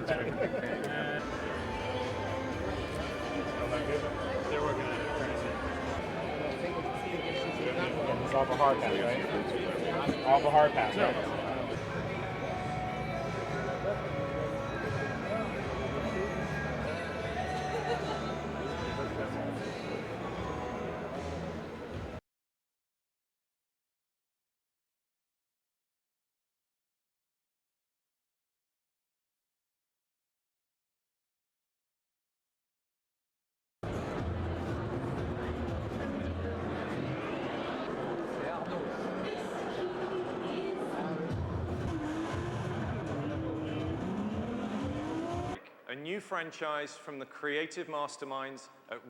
They're working on it. It's off a hard pass, right? Off a hard pass, right? A new franchise from the creative masterminds at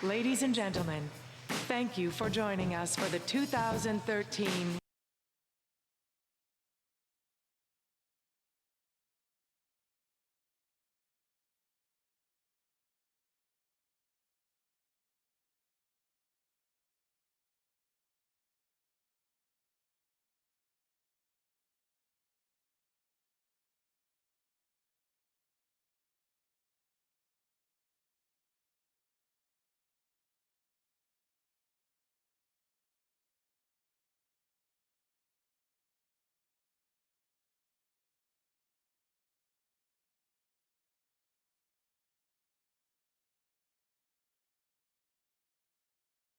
Ladies and gentlemen, thank you for joining us for the 2013